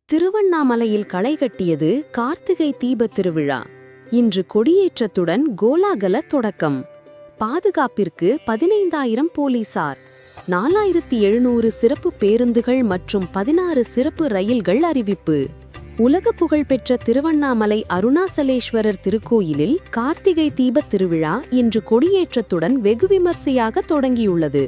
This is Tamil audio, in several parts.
திருவண்ணாமலையில் களை கட்டியது கார்த்திகை தீபத் திருவிழா. இன்று கொடியேற்றத்துடன் கோலாகல தொடக்கம். பாதுகாப்பிற்கு 15,000 போலீசார், 4700 சிறப்பு பேருந்துகள் மற்றும் 16 சிறப்பு ரயில்கள் அறிவிப்பு. உலக புகழ்பெற்ற திருவண்ணாமலை அருணாசலேஸ்வரர் திருக்கோயிலில் கார்த்திகை தீபத் திருவிழா இன்று கொடியேற்றத்துடன் வெகு விமர்சையாக தொடங்கியுள்ளது.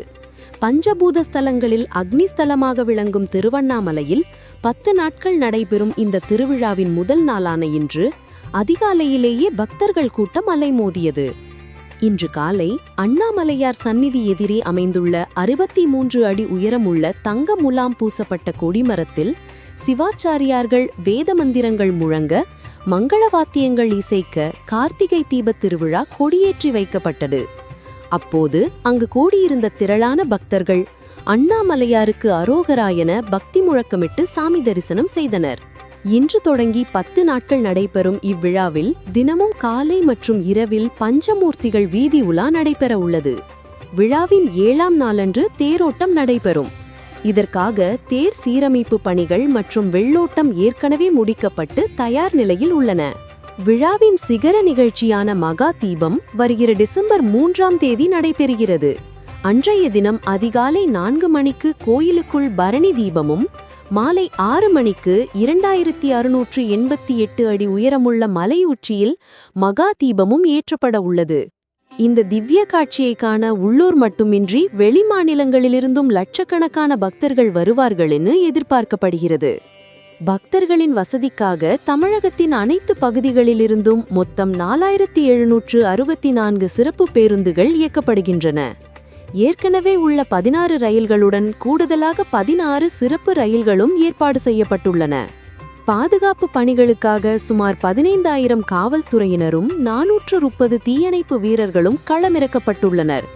பஞ்சபூத ஸ்தலங்களில் அக்னிஸ்தலமாக விளங்கும் திருவண்ணாமலையில் 10 நாட்கள் நடைபெறும் இந்த திருவிழாவின் முதல் நாளான இன்று அதிகாலையிலேயே பக்தர்கள் கூட்டம் அலைமோதியது. இன்று காலை அண்ணாமலையார் சந்நிதி எதிரே அமைந்துள்ள 63 அடி உயரமுள்ள தங்க முலாம் பூசப்பட்ட கொடிமரத்தில் சிவாச்சாரியார்கள் வேத மந்திரங்கள் முழங்க, மங்களவாத்தியங்கள் இசைக்க கார்த்திகை தீபத் திருவிழா கொடியேற்றி வைக்கப்பட்டது. அப்போது அங்கு கூடியிருந்த திரளான பக்தர்கள் அண்ணாமலையாருக்கு அரோகரா என பக்தி முழக்கமிட்டு சாமி தரிசனம் செய்தனர். இன்று தொடங்கி 10 நாட்கள் நடைபெறும் இவ்விழாவில் தினமும் காலை மற்றும் இரவில் பஞ்சமூர்த்திகள் வீதி உலா நடைபெற உள்ளது. விழாவின் 7ஆம் நாளன்று தேரோட்டம் நடைபெறும். இதற்காக தேர் சீரமைப்பு பணிகள் மற்றும் வெள்ளோட்டம் ஏற்கனவே முடிக்கப்பட்டு தயார் நிலையில் உள்ளன. விழாவின் சிகர நிகழ்ச்சியான மகா தீபம் வருகிற டிசம்பர் 3ஆம் தேதி நடைபெறுகிறது. அன்றைய தினம் அதிகாலை 4 மணிக்கு கோயிலுக்குள் பரணி தீபமும், மாலை 6 மணிக்கு 2688 அடி உயரமுள்ள மலை உச்சியில் மகா தீபமும் ஏற்றப்பட உள்ளது. இந்த திவ்ய காட்சியை காண உள்ளூர் மட்டுமின்றி வெளிமாநிலங்களிலிருந்தும் லட்சக்கணக்கான பக்தர்கள் வருவார்கள் என எதிர்பார்க்கப்படுகிறது. பக்தர்களின் வசதிக்காக தமிழகத்தின் அனைத்து பகுதிகளிலிருந்தும் மொத்தம் 4764 சிறப்பு பேருந்துகள் இயக்கப்படுகின்றன. ஏற்கனவே உள்ள 16 ரயில்களுடன் கூடுதலாக 16 சிறப்பு ரயில்களும் ஏற்பாடு செய்யப்பட்டுள்ளன. பாதுகாப்பு பணிகளுக்காக சுமார் 15,000 காவல்துறையினரும் 430 தீயணைப்பு வீரர்களும் களமிறக்கப்பட்டுள்ளனர்.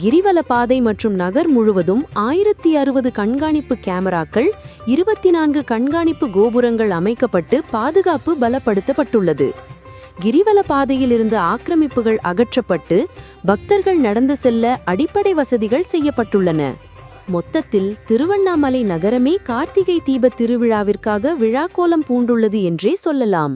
கிரிவல பாதை மற்றும் நகர் முழுவதும் 1060 கண்காணிப்பு கேமராக்கள், 24 கண்காணிப்பு கோபுரங்கள் அமைக்கப்பட்டு பாதுகாப்பு பலப்படுத்தப்பட்டுள்ளது. கிரிவல பாதையில் இருந்து ஆக்கிரமிப்புகள் அகற்றப்பட்டு பக்தர்கள் நடந்து செல்ல அடிப்படை வசதிகள் செய்யப்பட்டுள்ளன. மொத்தத்தில் திருவண்ணாமலை நகரமே கார்த்திகை தீபத் திருவிழாவிற்காக விழாக்கோலம் பூண்டுள்ளது என்றே சொல்லலாம்.